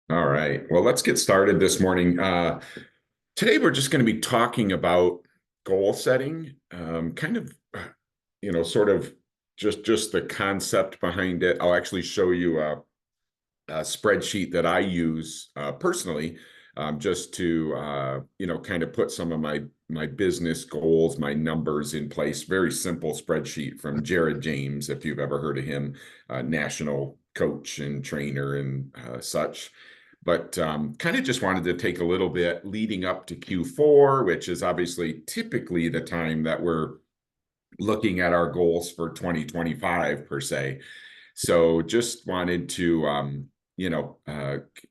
All right. Well, let's get started this morning. Today, we're just going to be talking about goal setting, kind of, sort of just the concept behind it. I'll actually show you a spreadsheet that I use personally, just to kind of put some of my business goals, my numbers in place. Very simple spreadsheet from Jared James, if you've ever heard of him, national coach and trainer and such. But kind of just wanted to take a little bit leading up to Q4, which is obviously typically the time that we're looking at our goals for 2025 per se. So just wanted to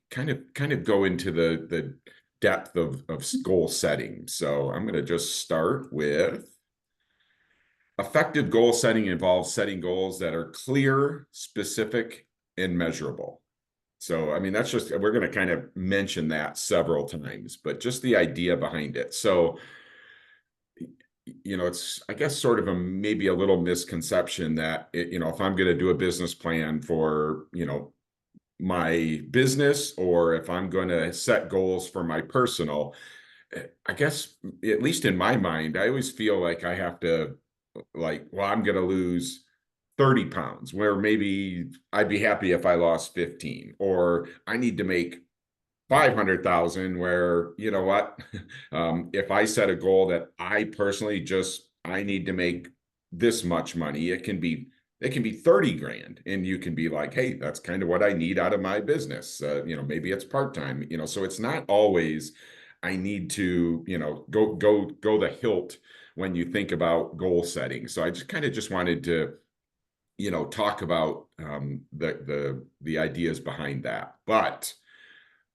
kind of go into the depth of goal setting. So I'm going to just start with effective goal setting involves setting goals that are clear, specific, and measurable. So, I mean, that's just, we're going to kind of mention that several times, but just the idea behind it. So, it's, I guess, sort of maybe a little misconception that, if I'm going to do a business plan for, my business, or if I'm going to set goals for my personal, I guess, at least in my mind, I always feel like I have to, like, well, I'm going to lose 30 pounds, where maybe I'd be happy if I lost 15, or I need to make 500,000, where, you know what, if I set a goal that I personally I need to make this much money, it can be 30 grand, and you can be like, hey, that's kind of what I need out of my business. Maybe it's part-time, so it's not always I need to, go the hilt when you think about goal setting. So I just wanted to, talk about the ideas behind that. But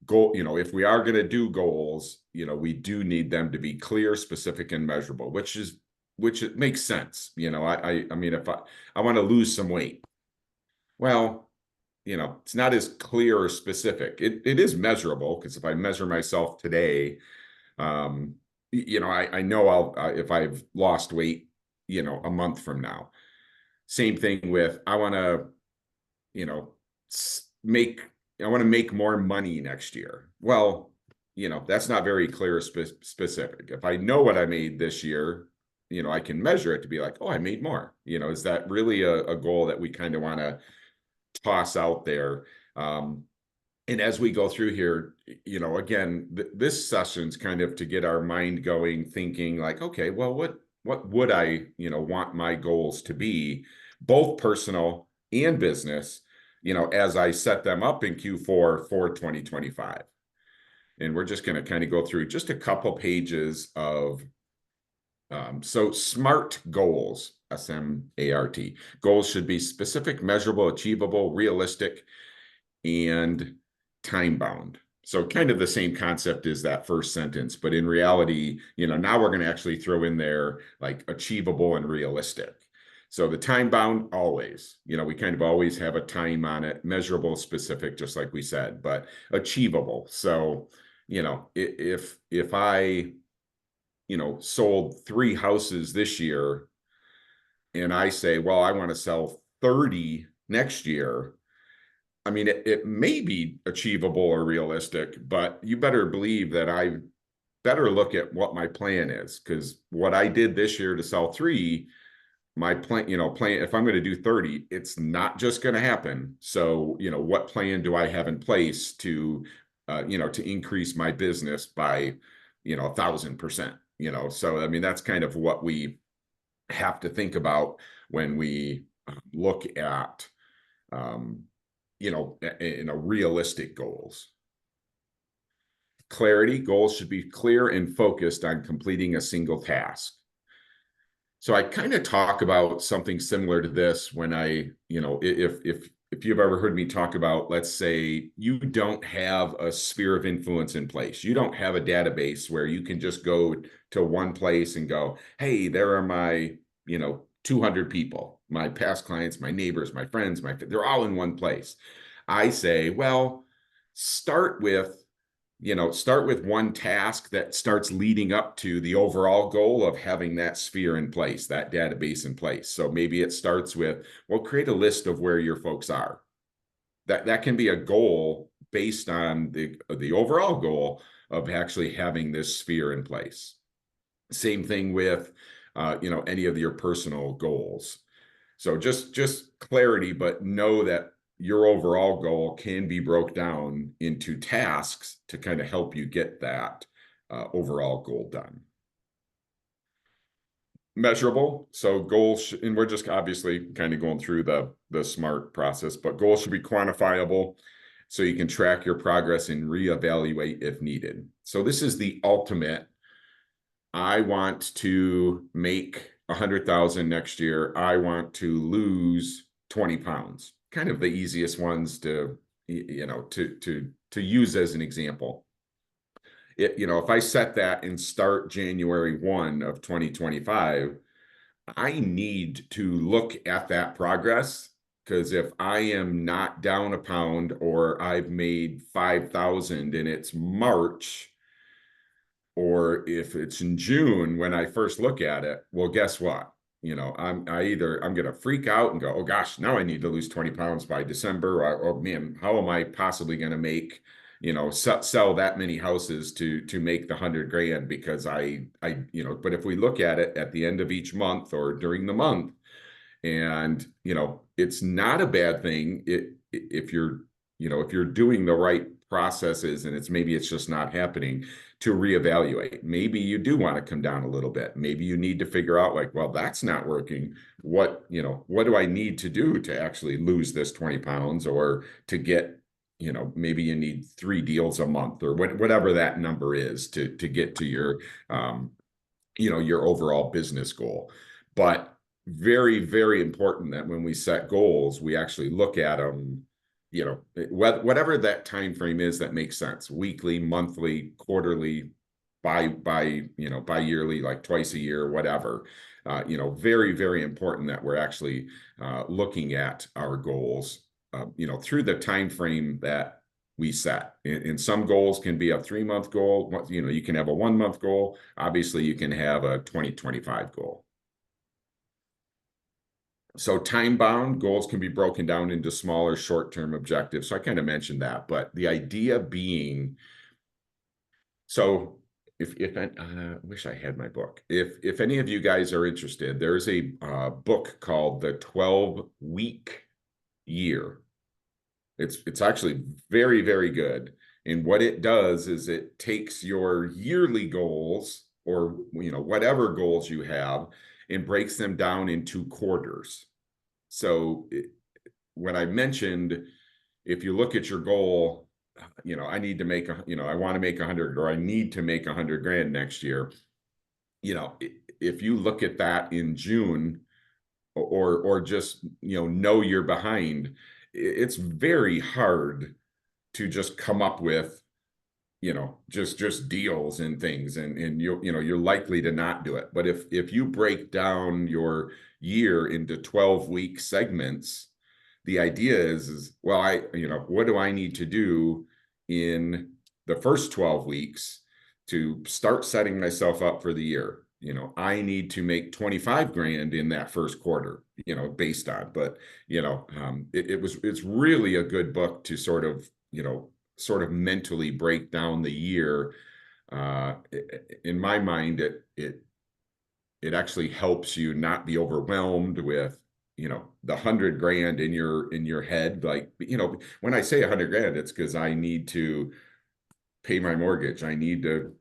goal, if we are going to do goals, we do need them to be clear, specific, and measurable, which it makes sense. I mean, if I want to lose some weight, well, it's not as clear or specific. It is measurable, because if I measure myself today, um, I know if I've lost weight, a month from now. Same thing with, I want to, you know, make I want to make more money next year. Well, that's not very clear or specific. If I know what I made this year, I can measure it to be like, oh, I made more. Is that really a goal that we kind of want to toss out there? And as we go through here, again, this session's kind of to get our mind going, thinking like, okay, well, what would I, want my goals to be, both personal and business, as I set them up in Q4 for 2025. And we're just going to kind of go through just a couple pages of, so SMART goals, SMART. Goals should be specific, measurable, achievable, realistic, and time bound. So kind of the same concept as that first sentence, but in reality, now we're going to actually throw in there like achievable and realistic. So the time bound, always, we kind of always have a time on it, measurable, specific, just like we said, but achievable. So, if I, sold 3 houses this year, and I say, well, I want to sell 30 next year, I mean, it may be achievable or realistic, but you better believe that I better look at what my plan is, because what I did this year to sell 3, my plan, if I'm going to do 30, it's not just going to happen. So, what plan do I have in place to, to increase my business by, 1,000%, so, I mean, that's kind of what we have to think about when we look at, um, realistic goals. Clarity, goals should be clear and focused on completing a single task. So I kind of talk about something similar to this when if you've ever heard me talk about, let's say you don't have a sphere of influence in place. You don't have a database where you can just go to one place and go, hey, there are my, 200 people, my past clients, my neighbors, my friends, they're all in one place. I say, well, start with start with one task that starts leading up to the overall goal of having that sphere in place, that database in place. So maybe it starts with, well, create a list of where your folks are. That can be a goal based on the overall goal of actually having this sphere in place. Same thing with, any of your personal goals. So just clarity, but know that your overall goal can be broke down into tasks to kind of help you get that overall goal done. Measurable. So goals, and we're just obviously kind of going through the SMART process, but goals should be quantifiable so you can track your progress and reevaluate if needed. So this is the ultimate. I want to make 100,000 next year. I want to lose 20 pounds. Kind of the easiest ones to use as an example. If I set that and start January 1 of 2025, I need to look at that progress, because if I am not down a pound or I've made 5,000 and it's March, or if it's in June when I first look at it, well, guess what? I'm going to freak out and go, oh gosh, now I need to lose 20 pounds by December. Or man, how am I possibly going to make, sell that many houses to make the 100 grand? Because but if we look at it at the end of each month or during the month, and, it's not a bad thing if you're doing the right processes and maybe it's just not happening, to reevaluate. Maybe you do want to come down a little bit. Maybe you need to figure out, like, well, that's not working. What do I need to do to actually lose this 20 pounds, or to get, maybe you need 3 deals a month, or whatever that number is to get to your, your overall business goal. But very, very important that when we set goals, we actually look at them, whatever that time frame is that makes sense: weekly, monthly, quarterly, bi-yearly, like twice a year, whatever. Very, very important that we're actually looking at our goals, through the time frame that we set. And some goals can be a 3-month goal. You can have a 1-month goal. Obviously, you can have a 2025 goal. So time-bound goals can be broken down into smaller short-term objectives. So I kind of mentioned that, but the idea being, so if I wish I had my book. If any of you guys are interested, there's a book called The 12-Week Year. It's actually very, very good. And what it does is it takes your yearly goals, or whatever goals you have, and breaks them down into quarters. So when I mentioned, if you look at your goal, I need to make I want to make 100, or I need to make 100 grand next year. If you look at that in June, or just, know you're behind, it's very hard to just come up with, just deals and things, and you're likely to not do it. But if you break down your year into 12-week segments, the idea is well, what do I need to do in the first 12 weeks to start setting myself up for the year? I need to make 25 grand in that first quarter, based on, but it's really a good book to sort of mentally break down the year. In my mind, it actually helps you not be overwhelmed with, the 100 grand in your head. Like, when I say 100 grand, it's because I need to pay my mortgage. I need to,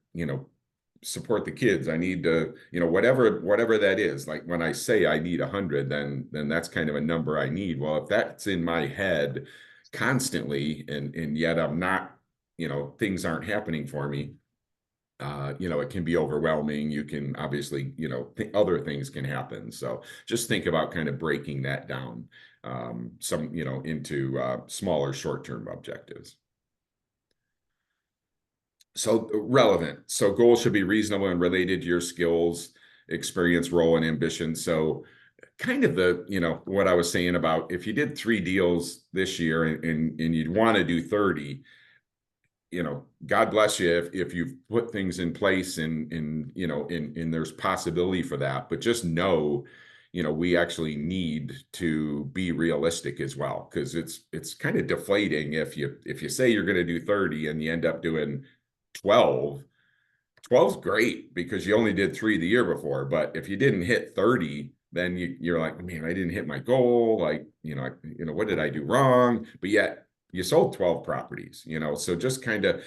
support the kids. I need to, whatever that is. Like, when I say I need 100, then that's kind of a number I need. Well, if that's in my head constantly, and yet I'm not, things aren't happening for me, it can be overwhelming. You can obviously, other things can happen. So just think about kind of breaking that down, into smaller short-term objectives. So relevant. So goals should be reasonable and related to your skills, experience, role, and ambition. So kind of what I was saying about, if you did 3 deals this year and you'd want to do 30, God bless you if you've put things in place and there's possibility for that. But just know, we actually need to be realistic as well, because it's kind of deflating if you say you're going to do 30 and you end up doing 12. 12's great because you only did 3 the year before, but if you didn't hit 30, then you're like, man, I didn't hit my goal. Like, what did I do wrong? But yet you sold 12 properties, so just kind of,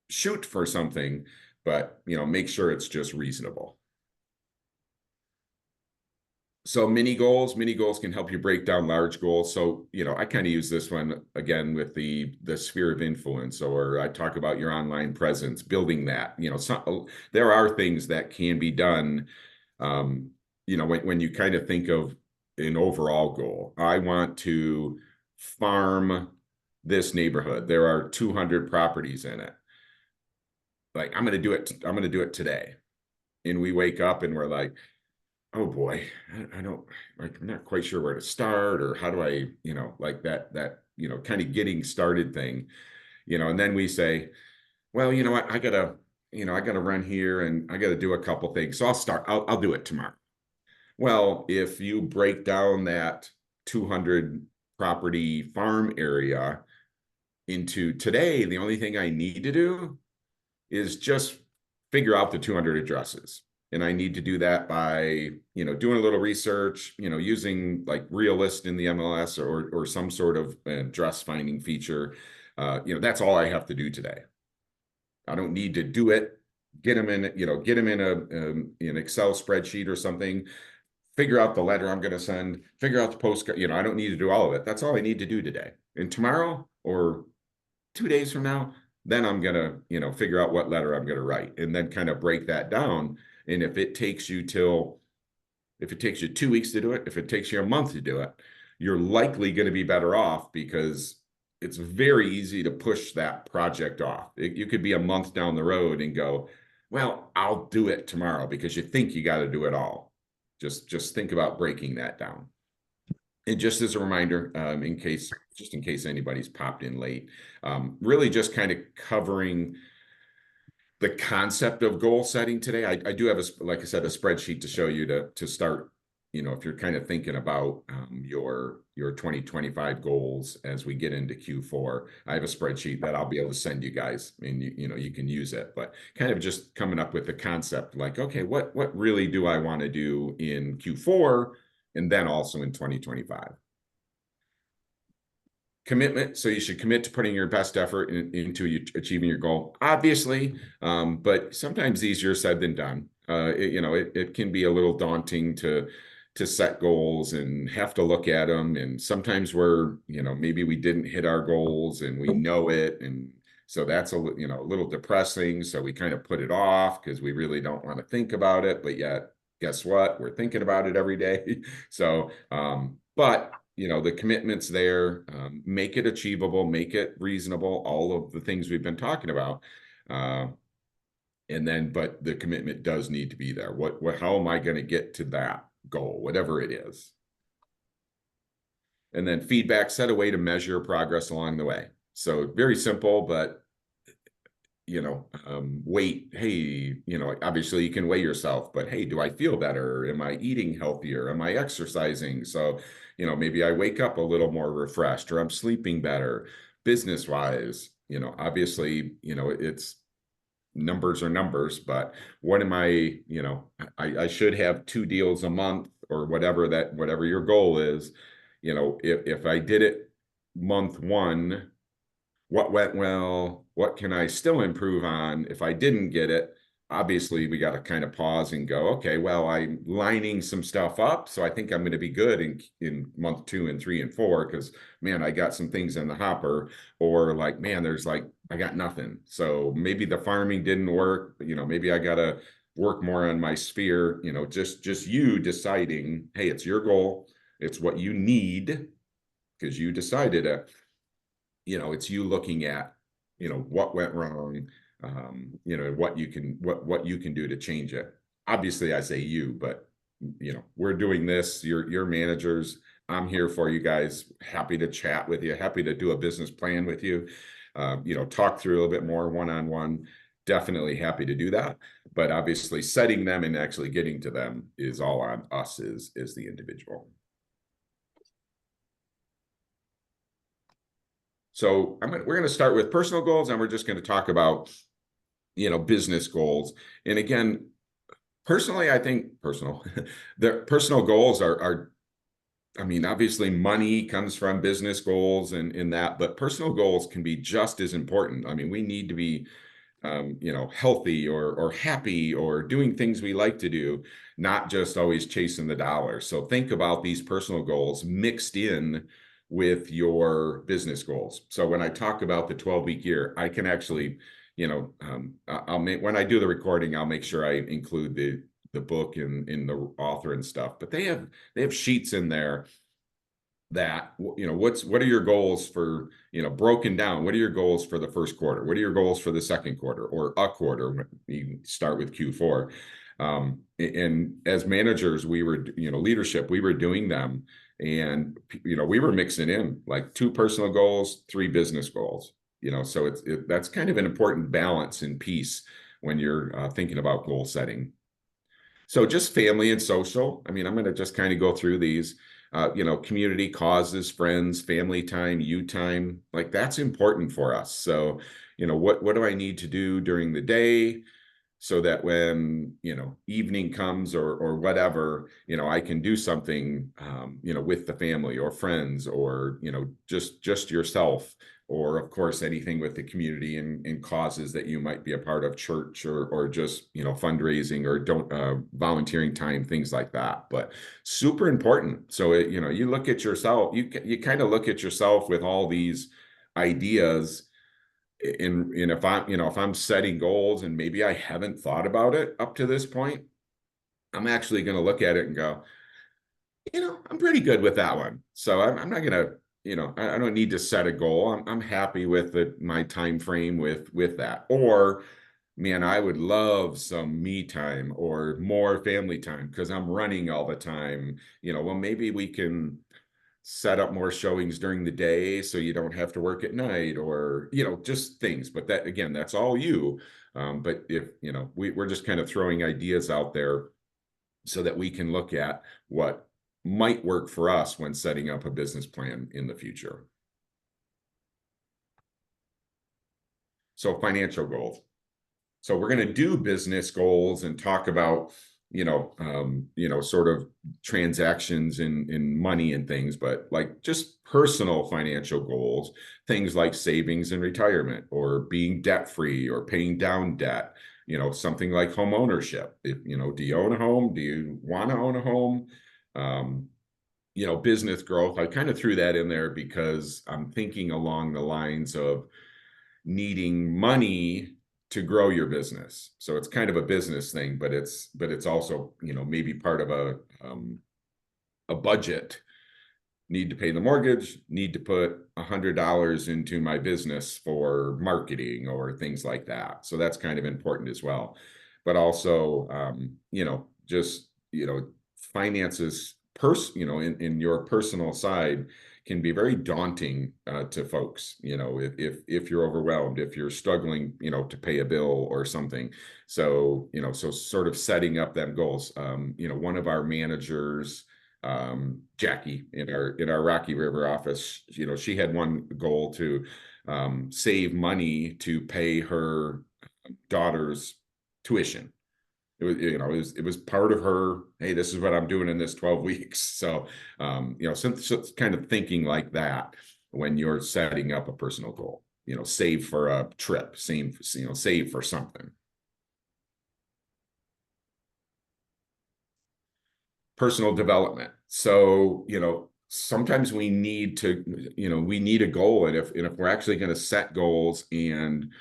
shoot for something, but, make sure it's just reasonable. So mini goals can help you break down large goals. So, I kind of use this one again with the sphere of influence, or I talk about your online presence, building that. There are things that can be done. When you kind of think of an overall goal, I want to farm this neighborhood. There are 200 properties in it. Like, I'm going to do it. I'm going to do it today. And we wake up and we're like, oh boy, I don't, like, I'm not quite sure where to start, or how do I, like that kind of getting started thing, and then we say, well, you know what, I gotta run here and I gotta do a couple things. So I'll do it tomorrow. Well, if you break down that 200 property farm area into today, the only thing I need to do is just figure out the 200 addresses. And I need to do that by, doing a little research, using like Realist in the MLS, or some sort of address finding feature. That's all I have to do today. I don't need to do it. Get them in an Excel spreadsheet or something. Figure out the letter I'm going to send. Figure out the postcard. I don't need to do all of it. That's all I need to do today. And tomorrow, or 2 days from now, then I'm going to, figure out what letter I'm going to write, and then kind of break that down. And if it takes you 2 weeks to do it, if it takes you a month to do it, you're likely going to be better off, because it's very easy to push that project off. You could be a month down the road and go, well, I'll do it tomorrow, because you think you got to do it all. Just think about breaking that down. And just as a reminder, in case anybody's popped in late, really just kind of covering the concept of goal setting today. I do have, like I said, a spreadsheet to show you to start, if you're kind of thinking about your 2025 goals as we get into Q4. I have a spreadsheet that I'll be able to send you guys, and you can use it, but kind of just coming up with the concept, like, okay, what really do I want to do in Q4, and then also in 2025. Commitment. So you should commit to putting your best effort into achieving your goal, obviously, but sometimes easier said than done. It can be a little daunting to set goals and have to look at them. And sometimes maybe we didn't hit our goals and we know it. And so that's a little depressing. So we kind of put it off because we really don't want to think about it. But yet, guess what? We're thinking about it every day. So, but the commitment's there. Make it achievable, make it reasonable, all of the things we've been talking about. But the commitment does need to be there. How am I going to get to that goal, whatever it is? And then feedback, set a way to measure progress along the way. So very simple, but weight. Hey, obviously you can weigh yourself, but hey, do I feel better? Am I eating healthier? Am I exercising? So, maybe I wake up a little more refreshed, or I'm sleeping better. Business wise, obviously, it's numbers are numbers, but what am I should have 2 deals a month, or whatever your goal is. If I did it month 1, what went well? What can I still improve on? If I didn't get it, obviously we got to kind of pause and go, okay, well, I'm lining some stuff up, so I think I'm going to be good in month 2 and 3 and 4, because man, I got some things in the hopper. Or like, man, I got nothing. So maybe the farming didn't work. Maybe I got to work more on my sphere. Just you deciding, hey, it's your goal. It's what you need because you decided it. It's you looking at, what went wrong, what you can do to change it. Obviously, I say you, but we're doing this. You're managers. I'm here for you guys. Happy to chat with you. Happy to do a business plan with you. Talk through a little bit more one-on-one. definitely happy to do that. But obviously setting them and actually getting to them is all on us as the individual. So we're going to start with personal goals, and we're just going to talk about, business goals. And again, personally, I think the personal goals are, I mean, obviously money comes from business goals and in that, but personal goals can be just as important. I mean, we need to be, healthy or happy or doing things we like to do, not just always chasing the dollar. So think about these personal goals mixed in with your business goals. So when I talk about the 12-week year, I can actually, I'll make, when I do the recording, I'll make sure I include the book and in the author and stuff. But they have sheets in there that, what are your goals for, broken down? What are your goals for the first quarter? What are your goals for the second quarter or a quarter? You start with Q4. And as managers, we were, leadership, we were doing them, and, we were mixing in like 2 personal goals, 3 business goals, so that's kind of an important balance and piece when you're thinking about goal setting. So just family and social. I mean, I'm going to just kind of go through these, community causes, friends, family time, you time, like that's important for us. So, what do I need to do during the day so that when, evening comes or whatever, I can do something, with the family or friends or, just yourself, or of course, anything with the community and causes that you might be a part of, church or just, fundraising or volunteering time, things like that. But super important. So, you look at yourself, you kind of look at yourself with all these ideas. And if I'm setting goals and maybe I haven't thought about it up to this point, I'm actually going to look at it and go, I'm pretty good with that one. So I'm not going to, I don't need to set a goal. I'm happy with my time frame with that. Or, man, I would love some me time or more family time because I'm running all the time. Well, maybe we can set up more showings during the day so you don't have to work at night, or just things. But that, again, that's all you. But if we're just kind of throwing ideas out there so that we can look at what might work for us when setting up a business plan in the future. So financial goals. So we're going to do business goals and talk about, sort of transactions in money and things, but like just personal financial goals, things like savings and retirement, or being debt free, or paying down debt, something like home ownership. Do you own a home? Do you want to own a home? Business growth. I kind of threw that in there because I'm thinking along the lines of needing money to grow your business. So it's kind of a business thing, but it's also, maybe part of a budget. Need to pay the mortgage, need to put $100 into my business for marketing or things like that. So that's kind of important as well. But also, just, finances, in your personal side can be very daunting to folks, if you're overwhelmed, if you're struggling, to pay a bill or something. So, so sort of setting up them goals. One of our managers, Jackie in our Rocky River office, she had one goal to save money to pay her daughter's tuition. It was part of her, hey, this is what I'm doing in this 12 weeks. So, so kind of thinking like that when you're setting up a personal goal, save for a trip, save for something. Personal development. So, sometimes we need to, we need a goal. And if we're actually going to set goals and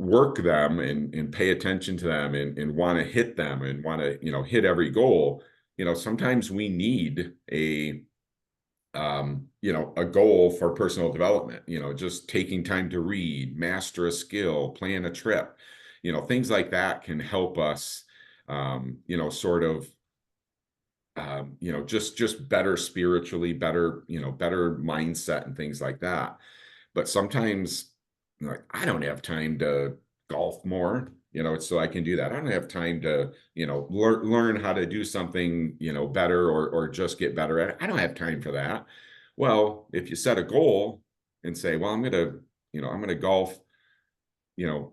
work them and pay attention to them and want to hit them and want to, hit every goal, sometimes we need a goal for personal development, just taking time to read, master a skill, plan a trip, things like that can help us, sort of, just better spiritually, better, better mindset and things like that. But sometimes, like, I don't have time to golf more, so I can do that. I don't have time to, learn how to do something, better or just get better at it. I don't have time for that. Well, if you set a goal and say, well, I'm gonna golf,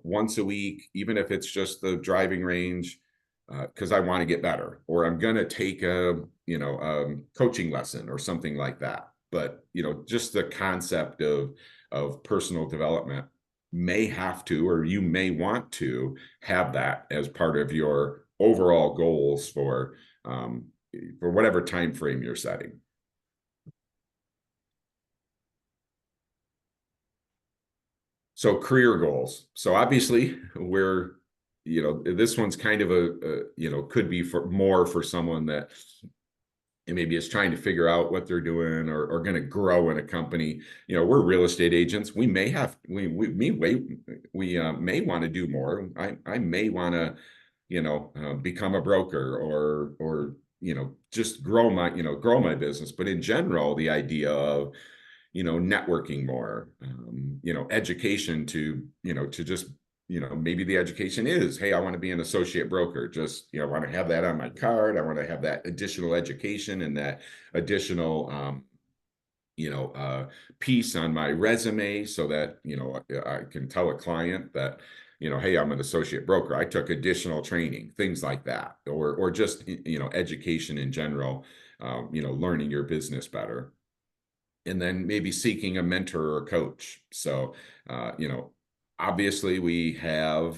once a week, even if it's just the driving range, because I want to get better, or I'm going to take a, coaching lesson or something like that. But, just the concept of personal development may have to, or you may want to have that as part of your overall goals for whatever time frame you're setting. So career goals. So obviously this one's kind of could be for more for someone that maybe is trying to figure out what they're doing or going to grow in a company. We're real estate agents. We may have, may want to do more. I may want to, become a broker or just grow my business. But in general, the idea of, networking more, education to just, maybe the education is, hey, I want to be an associate broker. Just, I want to have that on my card. I want to have that additional education and that additional, piece on my resume so that, I can tell a client that, hey, I'm an associate broker. I took additional training, things like that, or just, education in general, learning your business better. And then maybe seeking a mentor or a coach. So, obviously we have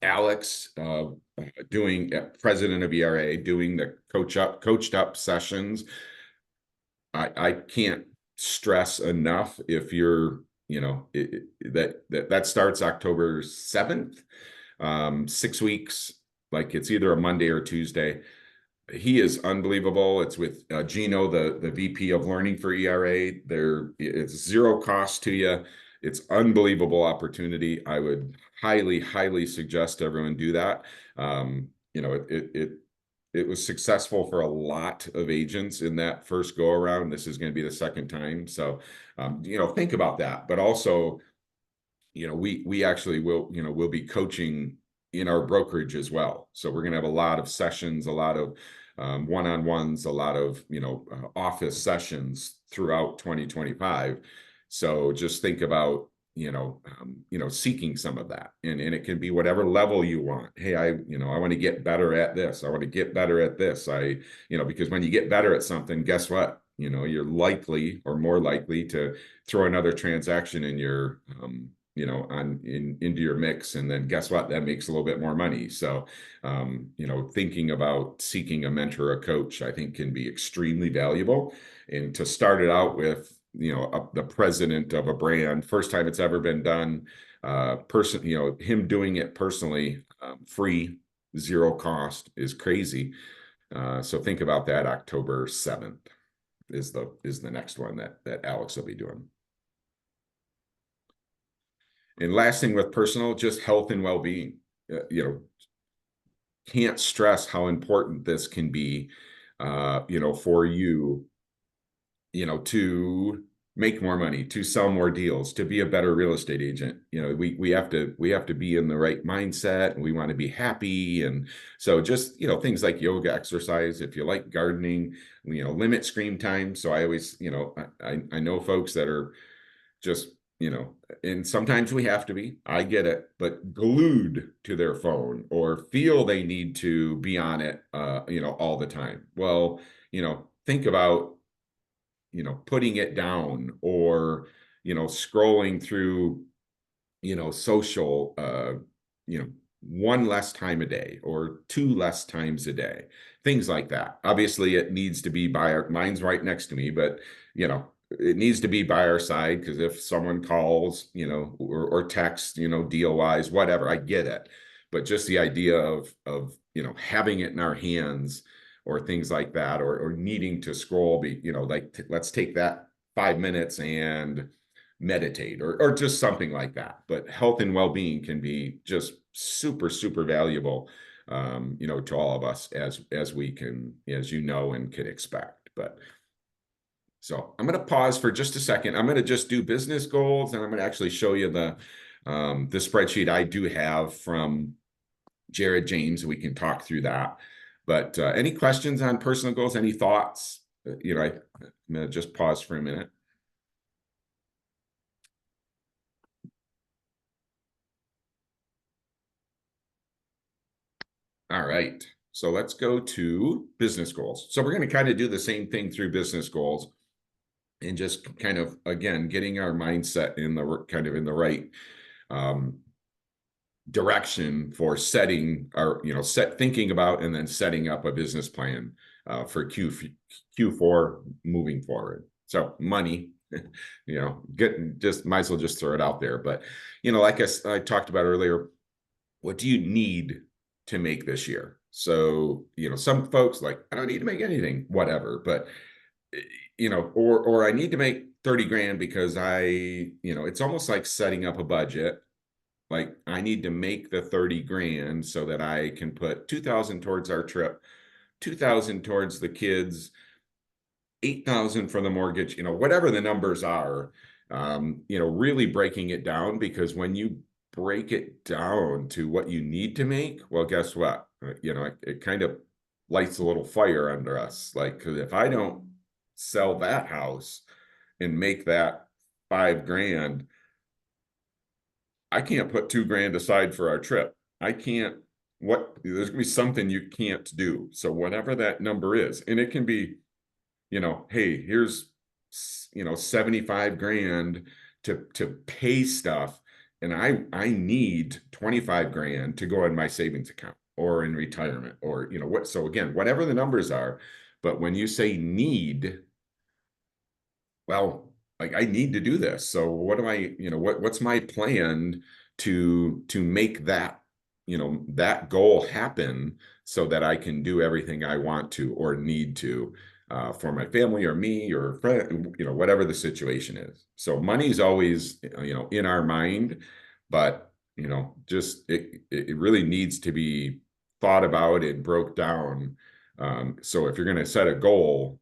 Alex doing president of ERA, doing the coached up sessions. I can't stress enough if you're, that starts October 7th, 6 weeks, like it's either a Monday or Tuesday. He is unbelievable. It's with Gino, the VP of learning for ERA. It's zero cost to you. It's unbelievable opportunity. I would highly, highly suggest everyone do that. It was successful for a lot of agents in that first go around. This is going to be the second time. So, think about that. But also, we actually we'll be coaching in our brokerage as well. So we're going to have a lot of sessions, a lot of one-on-ones, a lot of, office sessions throughout 2025. So just think about, seeking some of that. And it can be whatever level you want. Hey, I want to get better at this. I want to get better at this. Because when you get better at something, guess what? You're likely or more likely to throw another transaction in your, into your mix. And then guess what? That makes a little bit more money. So, thinking about seeking a mentor, a coach, I think can be extremely valuable. And to start it out with, the president of a brand, first time it's ever been done, him doing it personally, free, zero cost is crazy. So think about that. October 7th is the next one that Alex will be doing. And last thing with personal, just health and well-being. Can't stress how important this can be, for you, to make more money, to sell more deals, to be a better real estate agent. We have to be in the right mindset, and we want to be happy. And so just, things like yoga, exercise, if you like gardening, limit screen time. So I always, I know folks that are just, and sometimes we have to be, I get it, but glued to their phone or feel they need to be on it, all the time. Well, think about, putting it down or, scrolling through, social, one less time a day or two less times a day, things like that. Obviously it needs to be mine's right next to me, but, it needs to be by our side, because if someone calls, or texts, deal wise, whatever, I get it. But just the idea of having it in our hands or things like that, or needing to scroll, let's take that 5 minutes and meditate or just something like that. But health and well-being can be just super, super valuable, to all of us as we can, as and can expect. But so I'm going to pause for just a second. I'm going to just do business goals, and I'm going to actually show you the The spreadsheet I do have from Jared James, we can talk through that. But any questions on personal goals? Any thoughts? I'm going to just pause for a minute. All right. So let's go to business goals. So we're going to kind of do the same thing through business goals and just kind of, again, getting our mindset in the kind of in the right direction for setting our, thinking about and then setting up a business plan for Q4 moving forward. So money, might as well just throw it out there. But, like I talked about earlier, what do you need to make this year? So, some folks like, I don't need to make anything, whatever, but, or I need to make 30 grand because it's almost like setting up a budget. Like I need to make the 30 grand so that I can put 2,000 towards our trip, 2,000 towards the kids, 8,000 for the mortgage, whatever the numbers are, really breaking it down, because when you break it down to what you need to make, well, guess what? It kind of lights a little fire under us. Like, because if I don't sell that house and make that 5 grand, I can't put 2 grand aside for our trip. I can't, there's gonna be something you can't do. So whatever that number is, and it can be, hey, here's, 75 grand to pay stuff. And I need 25 grand to go in my savings account or in retirement or, so again, whatever the numbers are. But when you say need, well, like I need to do this. So what do I, what's my plan to make that, that goal happen so that I can do everything I want to or need to for my family or me or friend, whatever the situation is. So money's always, in our mind, but, just it really needs to be thought about and broke down. So if you're going to set a goal,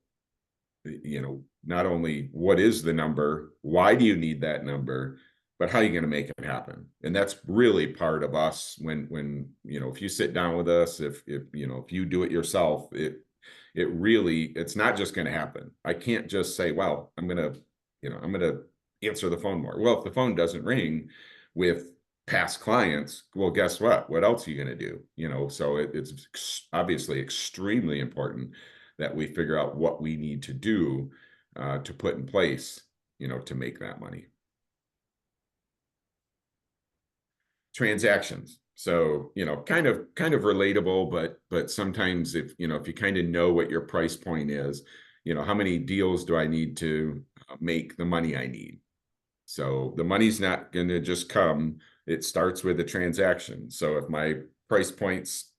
not only what is the number, why do you need that number, but how are you going to make it happen? And that's really part of us when if you sit down with us, if you do it yourself, it's not just going to happen. I can't just say, well, I'm going to answer the phone more. Well, if the phone doesn't ring with past clients, well, guess what? What else are you going to do? So it's obviously extremely important that we figure out what we need to do to put in place, to make that money. Transactions. So, kind of relatable, but sometimes if you kind of know what your price point is, how many deals do I need to make the money I need? So the money's not going to just come. It starts with a transaction. So if my price point's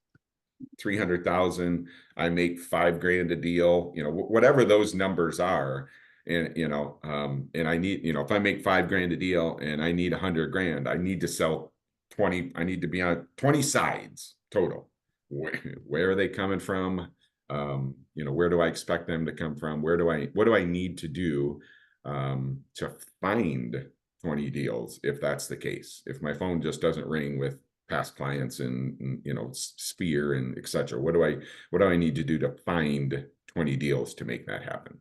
300,000, I make 5 grand a deal, whatever those numbers are. And, and I need, if I make 5 grand a deal and I need 100 grand, I need to sell 20, I need to be on 20 sides total. Where are they coming from? Where do I expect them to come from? What do I need to do to find 20 deals if that's the case? If my phone just doesn't ring with past clients and Sphere and etc. What do I need to do to find 20 deals to make that happen?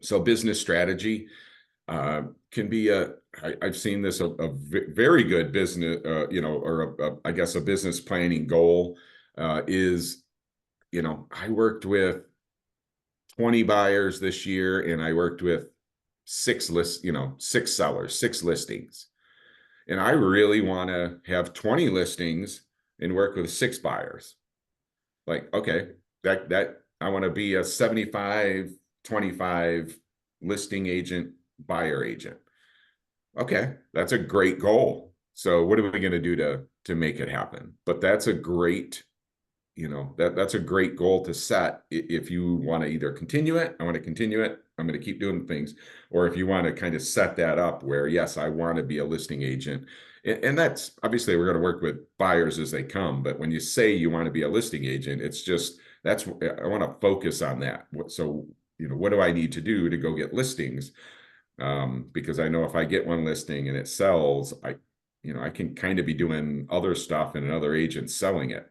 So business strategy can be I've seen this a very good business or I guess a business planning goal is I worked with 20 buyers this year and I worked with 6 sellers, 6 listings. And I really want to have 20 listings and work with 6 buyers. Like, okay, that I want to be a 75-25 listing agent, buyer agent. Okay, that's a great goal. So what are we going to do to make it happen? But that's a great, that's a great goal to set if you want to either continue it, I want to continue it, I'm going to keep doing things, or if you want to kind of set that up where, yes, I want to be a listing agent. And that's obviously we're going to work with buyers as they come. But when you say you want to be a listing agent, it's just I want to focus on that. So, what do I need to do to go get listings? Because I know if I get one listing and it sells, I can kind of be doing other stuff and another agent selling it.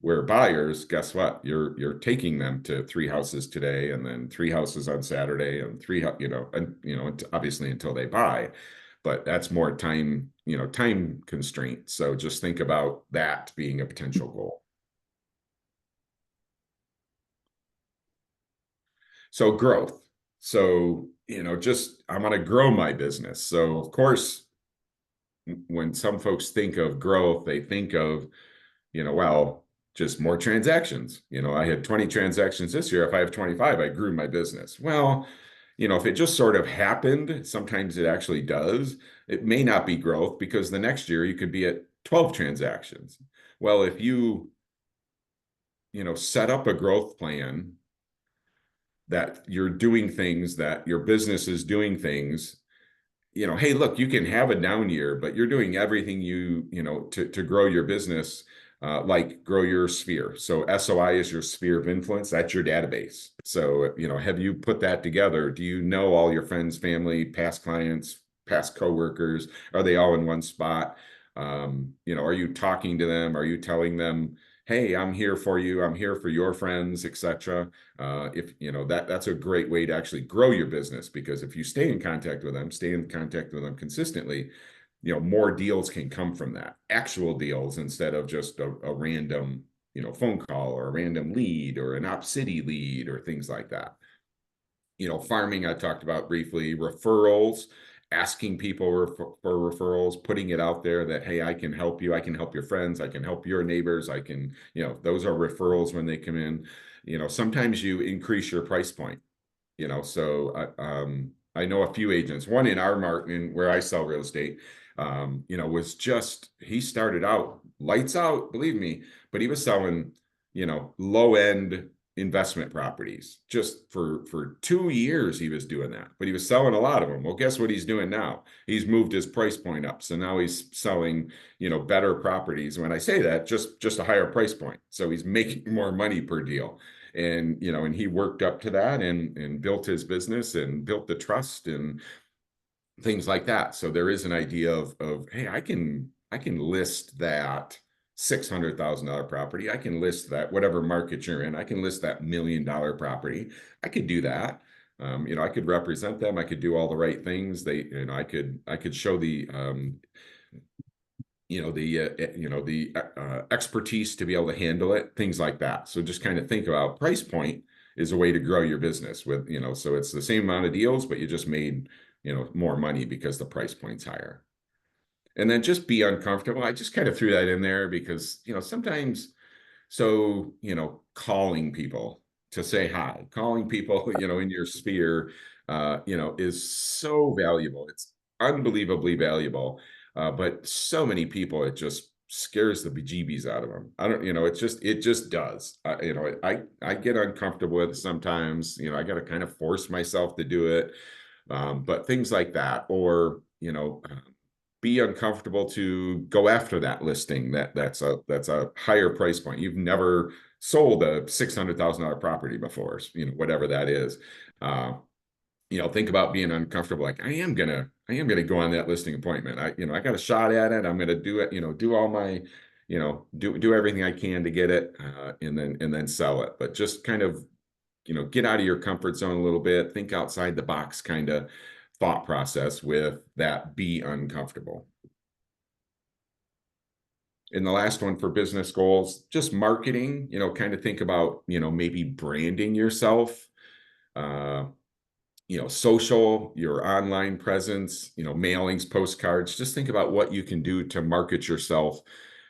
Where buyers, guess what? You're taking them to three houses today, and then three houses on Saturday, and obviously until they buy. But that's more time, time constraint. So just think about that being a potential goal. So growth. So, just I want to grow my business. So of course, when some folks think of growth, they think of, well, just more transactions. I had 20 transactions this year. If I have 25, I grew my business. Well, if it just sort of happened, sometimes it actually does. It may not be growth because the next year you could be at 12 transactions. Well, if set up a growth plan that you're doing things, that your business is doing things, hey, look, you can have a down year, but you're doing everything to grow your business, like grow your sphere. So SOI is your sphere of influence. That's your database. So, have you put that together? Do you know all your friends, family, past clients, past coworkers? Are they all in one spot? Are you talking to them? Are you telling them, hey, I'm here for you. I'm here for your friends, etc. If that's a great way to actually grow your business, because if you stay in contact with them, stay in contact with them consistently, more deals can come from that, actual deals, instead of just a random phone call or a random lead or an op city lead or things like that. Farming, I talked about briefly. Referrals, asking people for referrals, putting it out there that, hey, I can help you, I can help your friends, I can help your neighbors, I can, those are referrals when they come in. Sometimes you increase your price point. So I know a few agents, one in our market where I sell real estate, was just, he started out lights out, believe me, but he was selling, low end investment properties. Just for 2 years he was doing that, but he was selling a lot of them. Well, guess what he's doing now? He's moved his price point up, so now he's selling better properties. When I say that, just a higher price point, so he's making more money per deal. And he worked up to that and built his business and built the trust and things like that. So there is an idea of hey, I can list that $600,000 property. I can list that whatever market you're in. I can list that $1 million property. I could do that. I could represent them. I could do all the right things. I could show the expertise to be able to handle it, things like that. So just kind of think about price point is a way to grow your business with, so it's the same amount of deals, but you just made, more money because the price point's higher. And then just be uncomfortable. I just kind of threw that in there because, sometimes, so, calling people to say hi, calling people, in your sphere, is so valuable. It's unbelievably valuable. But so many people, it just scares the bejeebies out of them. I don't, it just does. I get uncomfortable with it sometimes. I got to kind of force myself to do it. But things like that, or be uncomfortable to go after that listing that's a higher price point. You've never sold a $600,000 property before, whatever that is. Think about being uncomfortable. Like, I am gonna go on that listing appointment. I got a shot at it. I'm gonna do it. Do all my, do everything I can to get it, and then sell it. But just kind of, get out of your comfort zone a little bit. Think outside the box, kind of thought process with that. Be uncomfortable. And the last one for business goals, just marketing. Kind of think about, maybe branding yourself. Social, your online presence, mailings, postcards. Just think about what you can do to market yourself.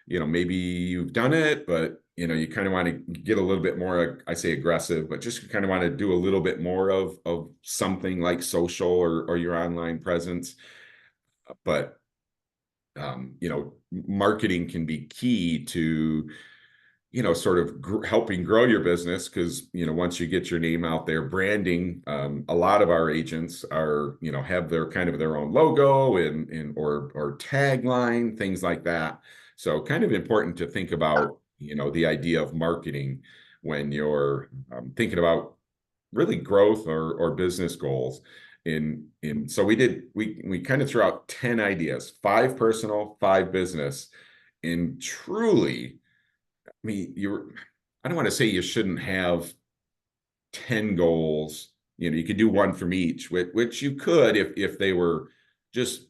Maybe you've done it, but you kind of want to get a little bit more, I say aggressive, but just kind of want to do a little bit more of something like social or your online presence. But marketing can be key to sort of helping grow your business, because once you get your name out there, branding, a lot of our agents are have their kind of their own logo and or tagline, things like that. So kind of important to think about the idea of marketing when you're thinking about really growth or business goals. So we kind of threw out 10 ideas, 5 personal, 5 business. And truly, I mean, I don't want to say you shouldn't have 10 goals. You could do one from each, which you could if they were just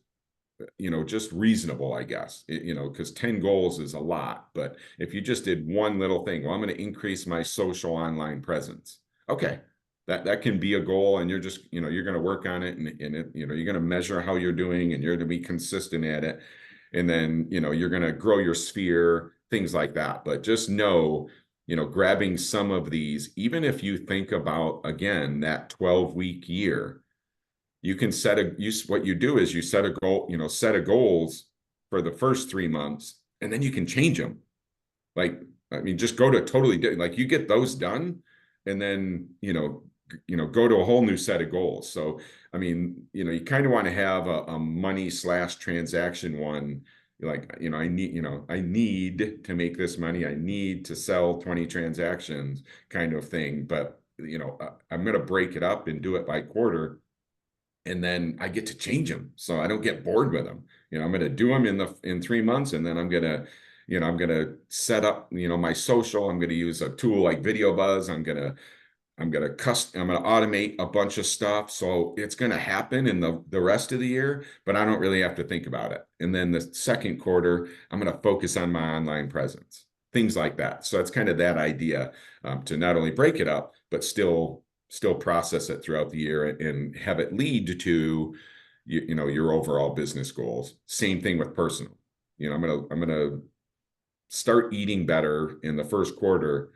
just reasonable, I guess, because 10 goals is a lot. But if you just did one little thing, well, I'm going to increase my social online presence. Okay. That can be a goal, and you're just, you're going to work on it, and you're going to measure how you're doing, and you're going to be consistent at it. And then, you're going to grow your sphere, things like that. But just know, grabbing some of these, even if you think about, again, that 12-week year, you can what you do is you set a goal, set a goals for the first 3 months, and then you can change them. Like, I mean, just go to totally different, like you get those done, and then, go to a whole new set of goals. So, I mean, you kind of want to have a money/transaction one. Like, I need to make this money. I need to sell 20 transactions kind of thing. But, I'm going to break it up and do it by quarter, and then I get to change them, so I don't get bored with them. I'm going to do them in 3 months, and then I'm going to, set up, my social. I'm going to use a tool like Video Buzz. I'm going to automate a bunch of stuff. So it's going to happen in the rest of the year, but I don't really have to think about it. And then the second quarter, I'm going to focus on my online presence, things like that. So that's kind of that idea, to not only break it up, but still process it throughout the year and have it lead to your overall business goals. Same thing with personal. I'm gonna start eating better in the first quarter.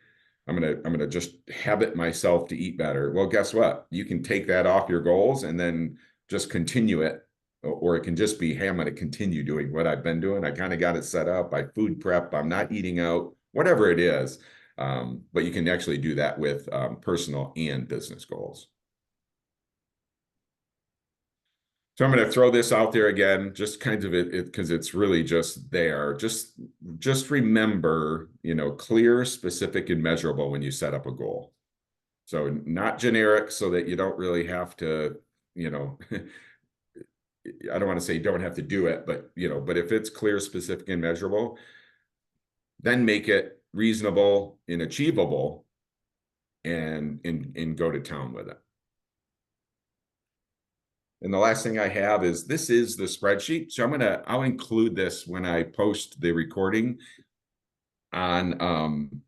I'm gonna just habit myself to eat better. Well, guess what? You can take that off your goals and then just continue it. Or it can just be, hey, I'm going to continue doing what I've been doing. I kind of got it set up. I food prep. I'm not eating out, whatever it is. But you can actually do that with personal and business goals. So I'm going to throw this out there again, just kind of it because it's really just there. Just remember, clear, specific, and measurable when you set up a goal. So not generic, so that you don't really have to, I don't want to say you don't have to do it, but but if it's clear, specific, and measurable, then make it reasonable and achievable, and go to town with it. And the last thing I have is, this is the spreadsheet. So I'll include this when I post the recording on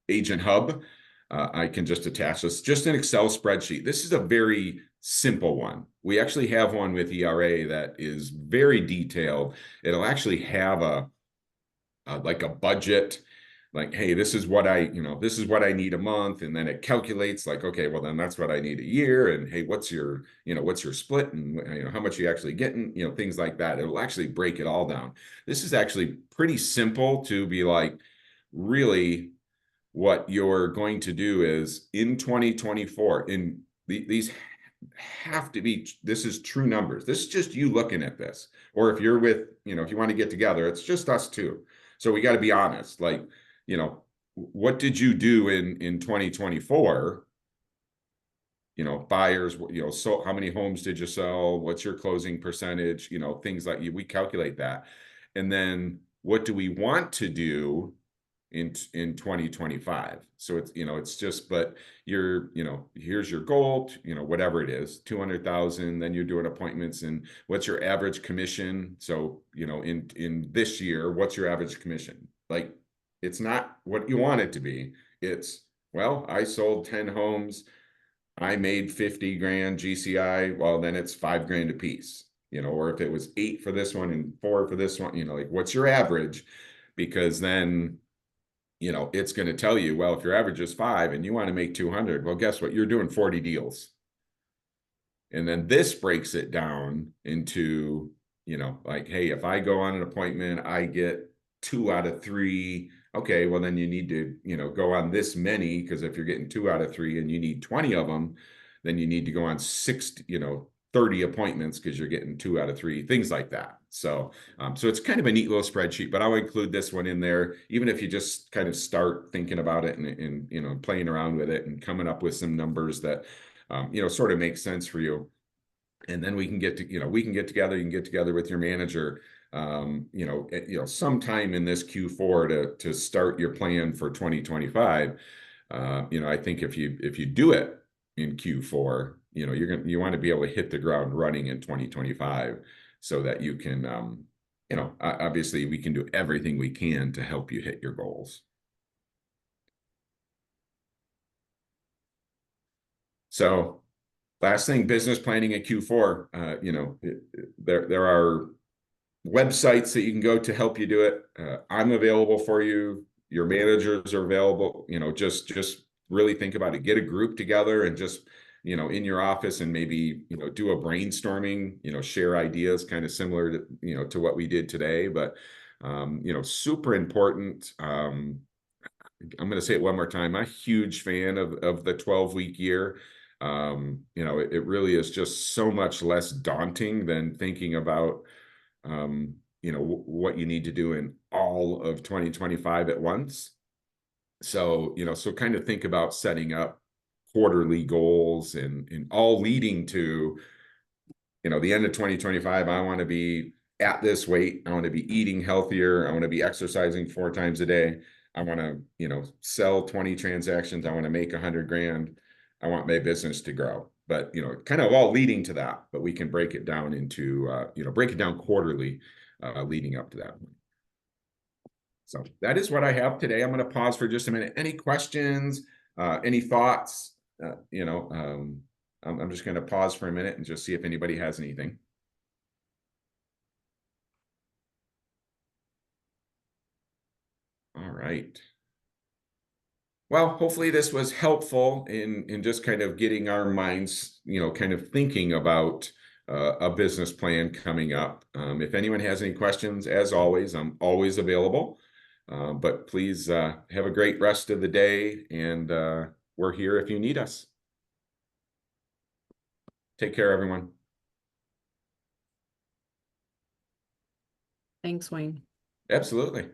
Agent Hub. I can just attach this, just an Excel spreadsheet. This is a very simple one. We actually have one with ERA that is very detailed. It'll actually have like a budget, like, hey, this is what I need a month. And then it calculates like, okay, well, then that's what I need a year. And hey, what's your split, and how much you actually getting, things like that. It'll actually break it all down. This is actually pretty simple to be like, really what you're going to do is in 2024, these have to be, this is true numbers. This is just you looking at this. Or if you're with, if you want to get together, it's just us two. So we got to be honest, like, what did you do in 2024? Buyers, so how many homes did you sell? What's your closing percentage? Things like we calculate that. And then what do we want to do in 2025? So it's just, but here's your goal, whatever it is, 200,000, then you're doing appointments, and what's your average commission? So, in this year, what's your average commission? Like, it's not what you want it to be. It's, well, I sold 10 homes. I made 50 grand GCI. Well, then it's 5 grand a piece, or if it was 8 for this one and 4 for this one, like, what's your average? Because then, it's going to tell you, well, if your average is 5 and you want to make 200, well, guess what? You're doing 40 deals. And then this breaks it down into, like, hey, if I go on an appointment, I get 2 out of 3. Okay, well, then you need to, go on this many, because if you're getting 2 out of 3 and you need 20 of them, then you need to go on 30 appointments because you're getting 2 out of 3, things like that. So, so it's kind of a neat little spreadsheet, but I'll include this one in there, even if you just kind of start thinking about it and playing around with it and coming up with some numbers that, sort of make sense for you. And then we can get to, we can get together, you can get together with your manager, sometime in this Q4 to start your plan for 2025. I think if you do it in Q4, you want to be able to hit the ground running in 2025 so that you can, obviously we can do everything we can to help you hit your goals. So last thing, business planning in Q4, there are websites that you can go to help you do it. I'm available for you. Your managers are available. Just really think about it. Get a group together and just, in your office and maybe, do a brainstorming, share ideas, kind of similar to, to what we did today. But, super important. I'm going to say it one more time. I'm a huge fan of the 12-week year. It really is just so much less daunting than thinking about what you need to do in all of 2025 at once. So kind of think about setting up quarterly goals and all leading to, the end of 2025. I want to be at this weight. I want to be eating healthier. I want to be exercising 4 times a day. I want to, sell 20 transactions. I want to make 100 grand. I want my business to grow. But, kind of all leading to that, but we can break it down into, break it down quarterly, leading up to that. So that is what I have today. I'm going to pause for just a minute. Any questions, any thoughts? I'm just going to pause for a minute and just see if anybody has anything. All right. Well, hopefully this was helpful in just kind of getting our minds, kind of thinking about a business plan coming up. If anyone has any questions, as always, I'm always available. But please have a great rest of the day, and we're here if you need us. Take care, everyone. Thanks, Wayne. Absolutely.